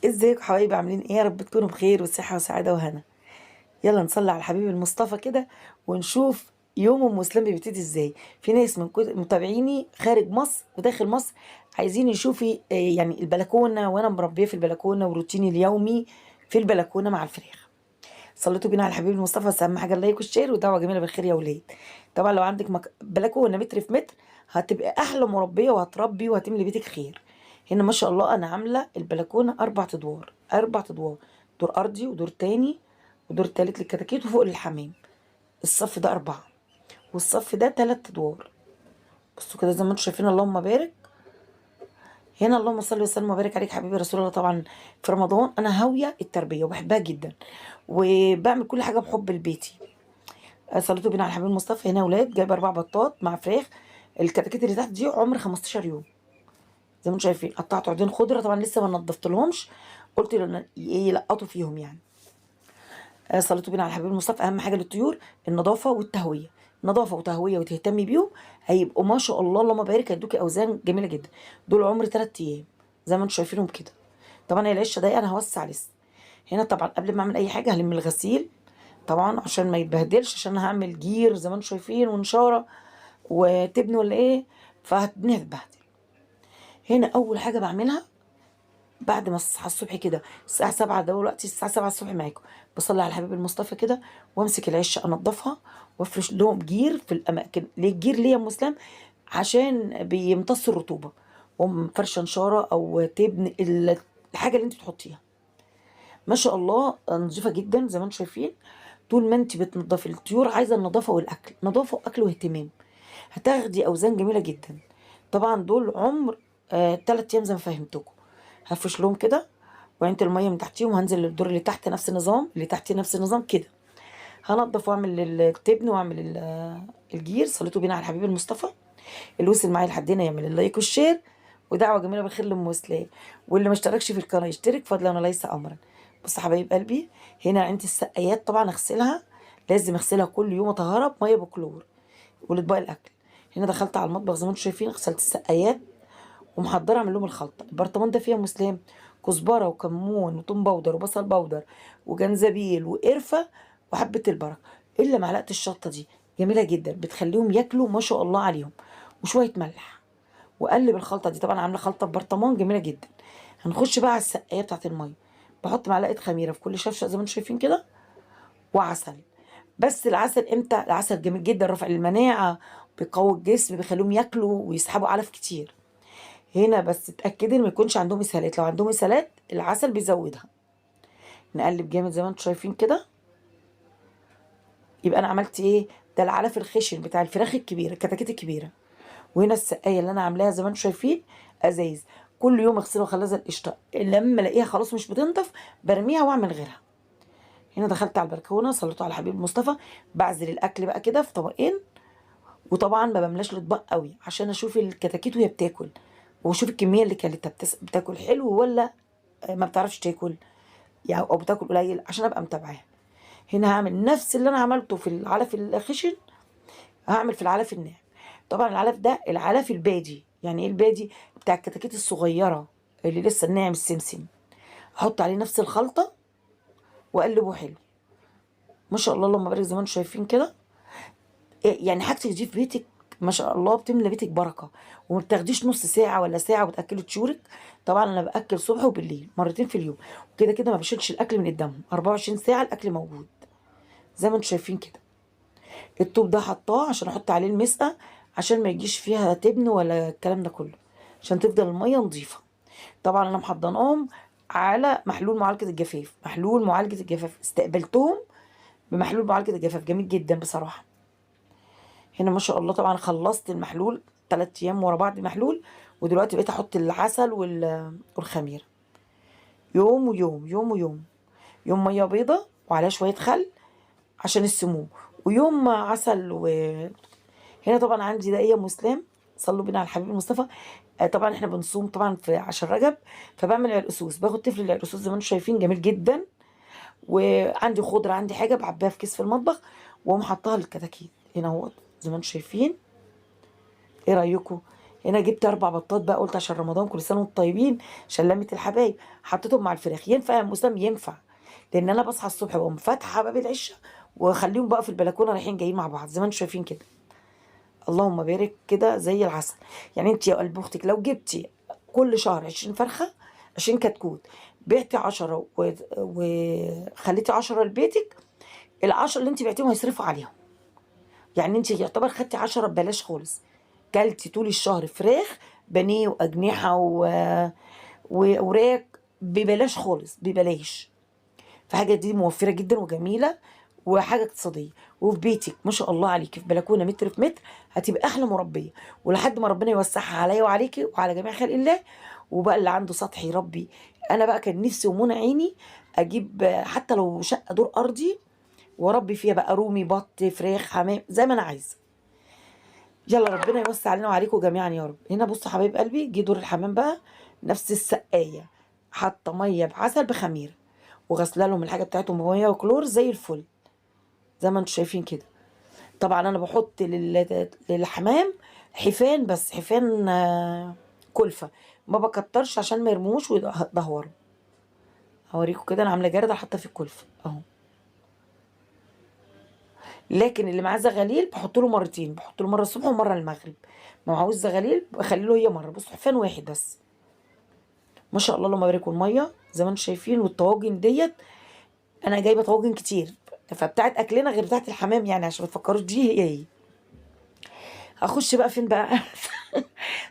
ازيكم حبايبي؟ عاملين ايه؟ يا رب تكونوا بخير وصحة وسعادة وهنا. يلا نصلي على الحبيب المصطفى كده ونشوف يوم ام مسلم بيبتدي ازاي. في ناس من متابعيني خارج مصر وداخل مصر عايزين يشوفوا يعني البلكونة وانا مربية في البلكونة وروتيني اليومي في البلكونة مع الفراخ. صليتوا بينا على الحبيب المصطفى، بس اهم حاجة اللايك والشير ودعوة جميلة بالخير يا ولاد. طبعا لو عندك بلكونة متر في متر هتبقى احلى مربية وهتربي وهتملي بيتك خير. هنا ما شاء الله انا عامله البلكونه 4 ادوار، 4 ادوار، دور ارضي ودور تاني ودور تالت للكتاكيت وفوق للحمام. الصف ده 4 والصف ده 3 ادوار. بصوا كده زي ما انتم شايفين، اللهم بارك. هنا اللهم صل وسلم وبارك عليك حبيبي رسول الله. طبعا في رمضان انا هاويه التربيه وبحبها جدا وبعمل كل حاجه بحب لبيتي. صليتوا بينا على الحبيب المصطفى. هنا اولاد جايبه 4 بطات مع فراخ. الكتاكيت اللي تحت دي عمر 15 يوم. زي ما انتم شايفين قطعت عودين خضره، طبعا لسه ما نضفت لهمش، قلت يلقطوا فيهم يعني. صليتوا بينا على الحبيب المصطفى. اهم حاجه للطيور النظافه والتهويه، نظافه وتهويه وتهتمي بيهم، هيبقوا ما شاء الله اللهم بارك، هيدوكي اوزان جميله جدا. دول عمر 3 ايام زي ما انتم شايفينهم كده. طبعا هي العشه دي انا هوسع لسه. هنا طبعا قبل ما اعمل اي حاجه هلم الغسيل طبعا عشان ما يتبهدلش، عشان هعمل جير زي ما انتم شايفين ونشاره وتبني ولا ايه، فهتبهدل. هنا اول حاجه بعملها بعد ما اصحى الصبح كده الساعة 7، دلوقتي الساعة 7 الصبح معاكم، بصلي على الحبيب المصطفى كده وامسك العشة انضفها وافرش لهم جير في الاماكن. ليه الجير؟ ليه يا مسلم؟ عشان بيمتص الرطوبة. وام فرشة نشارة او تبن الحاجة اللي انت بتحطيها. ما شاء الله نظيفة جدا زي ما انتم شايفين. طول ما انت بتنضفي الطيور عايزة النظافة والاكل، نظافة واكل واهتمام، هتاخدي اوزان جميلة جدا. طبعا دول عمر 3 ايام زي ما فهمتكم. هفرش لهم كده وعينة المية من تحتيهم، هنزل للدور اللي تحت نفس النظام، اللي تحتي نفس النظام كده. هنضف واعمل التبن واعمل الجير. صليتوا بينا على الحبيب المصطفى. اللي وصل معايا لحد هنا يعمل اللايك والشير ودعوة جميلة بالخير لأم وسلام. واللي ما اشتركش في القناة يشترك فضلا وليس أمرا. بص يا حبايب قلبي، هنا عندي السقايات طبعا اغسلها، لازم اغسلها كل يوم اطهرها بميه بكلور. والاطباق الاكل. هنا دخلت على المطبخ زي ما انتم شايفين، غسلت السقايات ومحضره اعمل لهم الخلطه. البرطمان ده فيها مسلم كزبره وكمون وتوم باودر وبصل باودر وجنزبيل وقرفه وحبه البركه، الا معلقه الشطه دي جميله جدا بتخليهم ياكلوا ما شاء الله عليهم. وشويه ملح واقلب الخلطه دي. طبعا عامله خلطه في برطمان جميله جدا. هنخش بقى على السقايه بتاعت الميه. بحط معلقه خميره في كل شفشه زي ما انتم شايفين كده، وعسل. بس العسل امتى؟ العسل جميل جدا رافع للمناعه، بيقوي الجسم، بيخليهم ياكلوا ويسحبوا علف كتير. هنا بس اتاكدي ان ما يكونش عندهم اسهالات، لو عندهم اسهالات العسل بيزودها. نقلب جامد زي ما انتم شايفين كده. يبقى انا عملت ايه؟ ده العلف الخشن بتاع الفراخ الكبيره، الكتاكيت الكبيره. وهنا السقايه اللي انا عاملاها زي ما انتم شايفين ازايز. كل يوم اغسلها واخليها زي القشطه، لما الاقيها خلاص مش بتنضف برميها واعمل غيرها. هنا دخلت على البلكونه، صليت على حبيب مصطفى. بعزل الاكل بقى كده في طبقين. وطبعا ما بملاش الاطباق قوي عشان اشوف الكتاكيت وهي بتاكل، واشوف الكميه اللي كانت بتاكل حلو ولا ما بتعرفش تاكل يعني، او بتاكل قليل، عشان ابقى متابعاها. هنا هعمل نفس اللي انا عملته في العلف الخشن، هعمل في العلف الناعم. طبعا العلف ده العلف البادي. يعني ايه البادي؟ بتاع الكتاكيت الصغيره اللي لسه الناعم السمسم. احط عليه نفس الخلطه واقلبه حلو. ما شاء الله اللهم بارك زي ما انتم شايفين كده. يعني حاجتك دي في بيتك ما شاء الله بتملى بيتك بركه. وما بتاخديش نص ساعه ولا ساعه وتاكلي طيورك. طبعا انا باكل صبح وبالليل مرتين في اليوم، وكده كده ما بشيلش الاكل من قدامهم، 24 ساعه الاكل موجود زي ما انتم شايفين كده. الطوب ده حطاه عشان احط عليه المسقه، عشان ما يجيش فيها تبن ولا الكلام ده كله، عشان تفضل الميه نظيفه. طبعا انا محضناهم على محلول معالجه الجفاف. محلول معالجه الجفاف استقبلتهم بمحلول معالجه الجفاف جميل جدا بصراحه. هنا ما شاء الله طبعا خلصت المحلول 3 ايام ورا بعض محلول. ودلوقتي بقيت احط العسل والخميره يوم ويوم يوم ويوم. يوم ميه بيضه وعليها شويه خل عشان السموم، ويوم عسل. هنا طبعا عندي دقيقه مسلم. صلوا بينا على الحبيب المصطفى. طبعا احنا بنصوم طبعا في 10 رجب، فبعمل عرقسوس، باخد طفل العرقسوس زي ما انتم شايفين جميل جدا. وعندي خضره، عندي حاجه بعبيها في كيس في المطبخ واقوم حطها للكتاكيت هنا اهو زي ما انتم شايفين. ايه رايكم؟ هنا جبت 4 بطات بقى، قلت عشان رمضان كل سنه وانتم طيبين، شلمت الحبايب، حطيتهم مع الفراخ. ينفع يا ام اسلام؟ ينفع، لان انا بصحى الصبح بقوم فاتحه باب العشاء واخليهم بقى في البلكونه رايحين جايين مع بعض زي ما انتم شايفين كده. اللهم بارك، كده زي العسل. يعني انت يا قلب اختك لو جبتي كل شهر 20 فرخه، 20 كتكوت، بعتي 10 وخليتي 10 لبيتك، ال10 اللي انت بعتيهم هيصرفوا عليهم. يعني انت يعتبر خدتي 10 ببلاش خالص. كلتي طول الشهر فراخ بانيه واجنحه ووراك ببلاش خالص، ببلاش. فحاجه دي موفره جدا وجميله وحاجه اقتصاديه، وفي بيتك ما شاء الله عليكي في بلكونه متر في متر، هتبقى احلى مربيه. ولحد ما ربنا يوسعها عليا وعليكي وعلى جميع خلق الله. وبقى اللي عنده سطح يربي. انا بقى كان نفسي ومنى عيني اجيب حتى لو شقه دور ارضي واربي فيها بقى رومي، بط، فراخ، حمام، زي ما انا عايزه. يلا ربنا يوسع علينا وعليكم جميعا يا رب. هنا بصوا حبايب قلبي، جه دور الحمام بقى. نفس السقايه، حاطه ميه بعسل بخميره، وغسله لهم الحاجه بتاعتهم بميه وكلور زي الفل، زي ما انتم شايفين كده. طبعا انا بحط للحمام حفان، بس حفان كلفه، ما بكترش عشان ما يرموش ويدهوروا. هوريكم كده انا عامله جردل حاطه في الكلفه اهو. لكن اللي معاه زغاليل بحط له مرتين، بحط له مره الصبح ومره المغرب. ما معهوش زغاليل بخلي له هي مره. بصوا حفان واحد بس. ما شاء الله اللهم بارك. الميه زي ما انتم شايفين، والطواجن ديت انا جايبه طواجن كتير، فبتاعت اكلنا غير بتاعت الحمام، يعني عشان ما تفكروش دي هي. هخش بقى فين بقى؟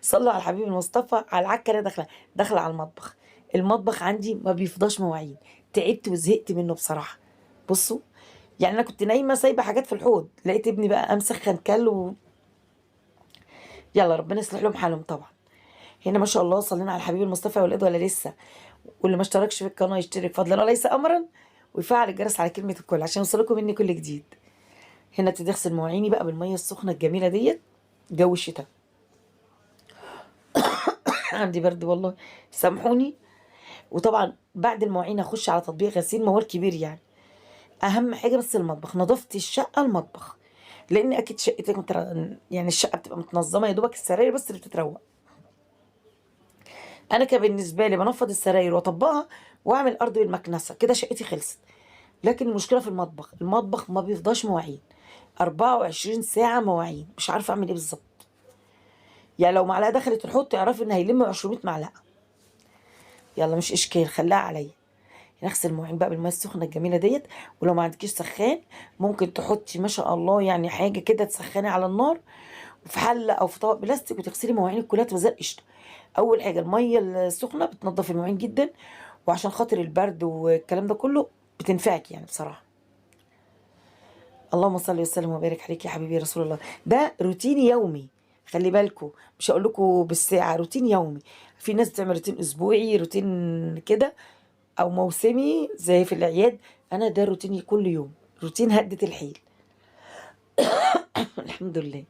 صلوا على الحبيب المصطفى على العكه. انا داخله على المطبخ. المطبخ عندي ما بيفضاش مواعين، تعبت وزهقت منه بصراحه. بصوا، يعني انا كنت نايمه سايبه حاجات في الحوض، لقيت ابني بقى امسخن كل يلا ربنا يصلح لهم حالهم طبعا. هنا ما شاء الله صلينا على الحبيب المصطفى يا ولاد ولا لسه؟ واللي ما اشتركش في القناه يشترك فضلا وليس امرا، ويفعل الجرس على كلمه الكل عشان يوصلكم مني كل جديد. هنا تغسل مواعيني بقى بالميه السخنه الجميله ديت، جو الشتاء. عندي برد والله، سامحوني. وطبعا بعد المواعين اخش على تطبيق غسيل موال كبير يعني. اهم حاجه بس المطبخ، نظافه الشقه، المطبخ. لان اكيد شقتك يعني الشقه بتبقى متنظمه، يا دوبك السراير بس اللي بتتروق. انا كان بالنسبه لي بنفض السراير واطبقها واعمل ارض بالمكنسه كده شقتي خلصت. لكن المشكله في المطبخ، المطبخ ما بيفضاش مواعين، 24 ساعه مواعين، مش عارفه اعمل ايه بالظبط. يعني لو معلقه دخلت الحوض تعرفي ان هيلم 200 معلقه. يلا مش اشكال، خليها عليا. نغسل المواعين بقى بالميه السخنه الجميله ديت. ولو ما عندكيش سخان ممكن تحطي ما شاء الله يعني حاجه كده تسخني على النار، في حله او في طبق بلاستيك، وتغسلي مواعينك كلها تبقى زي القشطه. اول حاجه الميه السخنه بتنضف المواعين جدا، وعشان خاطر البرد والكلام ده كله بتنفعك يعني بصراحه. اللهم صل وسلم وبارك عليك يا حبيبي يا رسول الله. ده روتين يومي، خلي بالكم، مش هقول لكم بالساعه، روتين يومي. في ناس بتعمل روتين اسبوعي، روتين كده، او موسمي زي في الاعياد. انا ده روتيني كل يوم، روتين هدة الحيل. الحمد لله.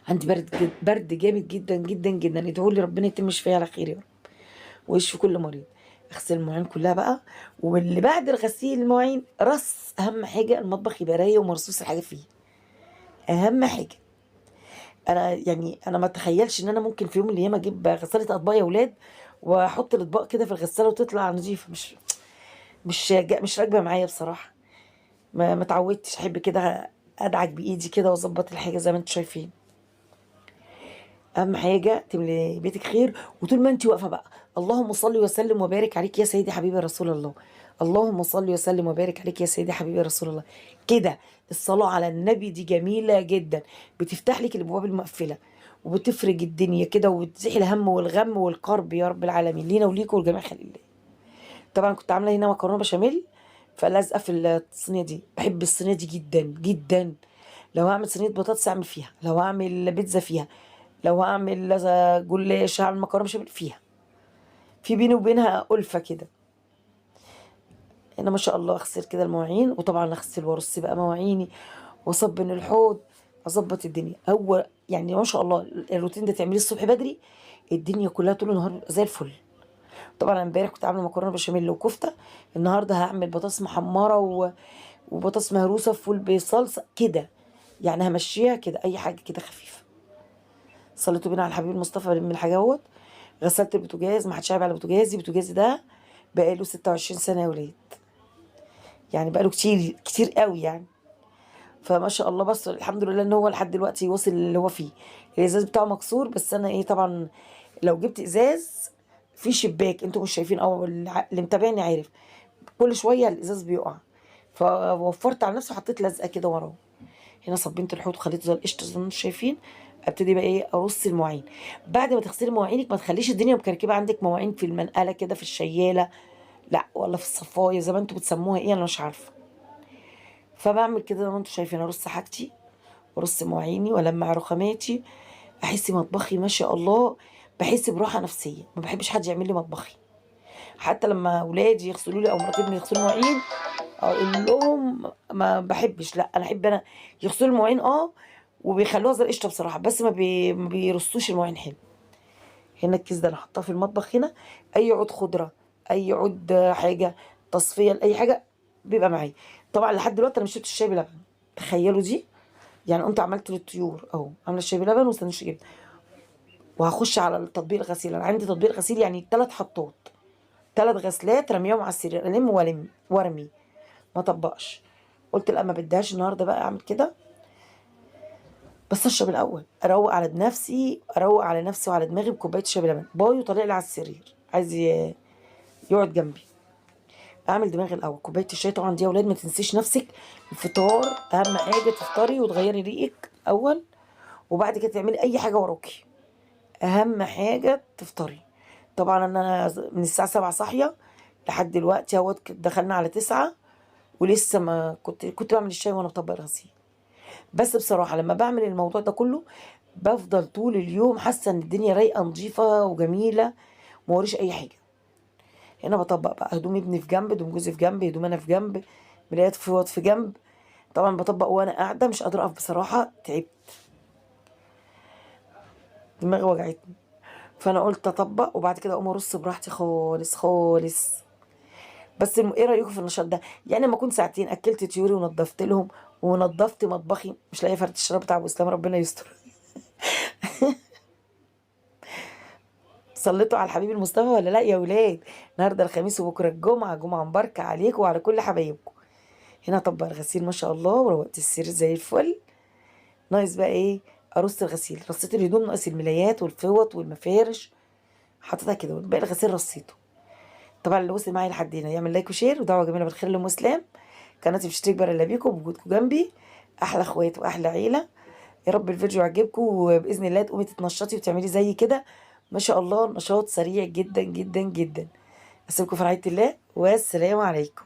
عندي برد جامد جدا جدا جدا. ادعوا لي ربنا يتم شفايا على خير يا رب، ويشفي كل مريض. اغسل المواعين كلها بقى. واللي بعد الغسيل المواعين رص، اهم حاجه المطبخ يبقى رايق ومرصوص الحاجه فيه، اهم حاجه. انا يعني انا ما اتخيلش ان انا ممكن في يوم من الايام اجيب غساله اطباق يا اولاد واحط الاطباق كده في الغساله وتطلع نظيفه. مش راكبه معايا بصراحه. ما اتعودتش، احب كده ادعك بايدي كده واظبط الحاجه زي ما انتم شايفين. اهم حاجه تملي بيتك خير. وطول ما انت واقفه بقى، اللهم صل وسلم وبارك عليك يا سيدي حبيبي رسول الله، اللهم صل وسلم وبارك عليك يا سيدي حبيبي رسول الله. كده الصلاه على النبي دي جميله جدا، بتفتح لك الابواب المقفله، وبتفرج الدنيا كده، وبتزيح الهم والغم والكرب يا رب العالمين لينا وليكم ولجميع خلق الله. طبعا كنت عامله هنا مكرونه بشاميل، فلازقه في الصينيه دي. بحب الصينيه دي جدا جدا. لو هعمل صينيه بطاطس اعمل فيها، لو هعمل بيتزا فيها، لو هعمل جلاش، هعمل مكرونه بشاميل فيها. في بيني وبينها ألفة كده. انا ما شاء الله اغسل كده المواعين، وطبعا اغسل وارص بقى مواعيني واصبن الحوض، اظبط الدنيا. هو يعني ما شاء الله الروتين ده تعمليه الصبح بدري، الدنيا كلها طول النهار بيبقى زي الفل. طبعا انا امبارح كنت عامله مكرونه بشاميل وكفته، النهارده هعمل بطاطس محمره وبطاطس مهروسه فول بصلصه كده. يعني همشيها كده اي حاجه كده خفيفه. صليتوا بينا على الحبيب المصطفى من الحاجه اهوت. غسلت البوتاجاز، ما حدش عيب على بوتاجازي. بوتاجازي ده بقاله 26 سنه يا ولاد، يعني بقاله كتير كتير قوي يعني. فما شاء الله، بس الحمد لله ان هو لحد دلوقتي وصل اللي هو فيه. الازاز بتاعه مكسور، بس انا ايه طبعا لو جبت ازاز في شباك انتوا مش شايفين، او اللي متابعني عارف كل شويه الازاز بيقع، فوفرت على نفسي وحطيت لزقه كده وراه. هنا صبيت الحوض وخليته زي القشطه زي ما انتم شايفين. ابتدي بقى ايه ارص المواعين. بعد ما تغسلي مواعينك ما تخليش الدنيا مكركبه عندك مواعين في المنقله كده في الشياله، لا ولا في الصفايه زي ما انتوا بتسموها ايه، انا مش عارفه. فبعمل كده زي ما انتم شايفين، ارص حاجتي وارص مواعيني والمع رخاماتي. احس مطبخي ما شاء الله، بحس براحه نفسيه. ما بحبش حد يعمل لي مطبخي. حتى لما اولادي يغسلوا لي او مراتي ابني يغسلوا مواعين اقول لهم ما بحبش، لا انا احب انا يغسلوا المواعين وبيخلوها زي القشطه بصراحه، بس ما بيرصوش المواعين حلو. هنا الكيس ده انا حاطاه في المطبخ هنا. اي عود خضره، اي عود حاجه تصفيه لاي حاجه بيبقى معايا. طبعا لحد دلوقتي انا مش شربت الشاي بلبن، تخيلوا دي. يعني قمت عملت للطيور اهو، عامله الشاي بلبن وسندوتش جبنه. وهخش على التطبيق الغسيل، انا عندي تطبيق غسيل يعني 3 حطات، 3 غسلات رميهم على السرير، الم والم وارمي، ما طبقش. قلت لا ما بديهاش النهارده بقى اعمل كده، بس اشرب الاول، اروق على نفسي، اروق على نفسي وعلى دماغي بكوبايه شاي بلبن. باي وطالع لي على السرير عايز يقعد جنبي. اعمل دماغي الاول كوبايه الشاي. طبعا دي يا اولاد ما تنسيش نفسك، الفطار اهم حاجه، تفطري وتغيري ريقك اول، وبعد كده تعملي اي حاجه وراكي. اهم حاجه تفطري. طبعا انا من الساعه 7 صاحيه لحد دلوقتي اهوت، دخلنا على 9 ولسه ما كنت بعمل الشاي وانا بطبق الغسيل. بس بصراحه لما بعمل الموضوع ده كله بفضل طول اليوم حاسه ان الدنيا رايقه نظيفه وجميله، ما وريش اي حاجه. هنا بطبق بقى هدوم ابني في جنب، هدوم جوزي في جنب، هدوم انا في جنب، ملايات في وط في جنب. طبعا بطبق وانا قاعده مش قادره اقف بصراحه، تعبت، دماغي وجعتني. فانا قلت اطبق وبعد كده اقوم ارص براحتي خالص خالص. بس ايه رايكم في النشاط ده؟ يعني لما كنت ساعتين اكلت طيوري ونضفت لهم ونضفت مطبخي، مش لاقيه فرد الشراب بتاع ابو اسلام، ربنا يستر. صليتوا على الحبيب المصطفى ولا لا يا ولاد؟ النهارده الخميس وبكره الجمعه، جمعه مباركه عليكم وعلى كل حبايبكم. هنا طبق الغسيل ما شاء الله، وروقت السرير زي الفل. ناقص بقى ايه؟ ارص الغسيل. رصيت الهدوم، ناقص الملايات والفوط والمفارش، حطيتها كده باقي الغسيل رصيته. طبعا اللي وصل معايا لحد هنا يعمل لايك وشير ودعوه جميله بالخير لام اسلام. قناتي مش تكبر الا بيكم بوجودكم جنبي، احلى اخوات واحلى عيله. يا رب الفيديو يعجبكم، وباذن الله تقومي تتنشطي وتعملي زي كده. ما شاء الله نشاط سريع جدا جدا جدا. اسيبكم في رعايه الله والسلام عليكم.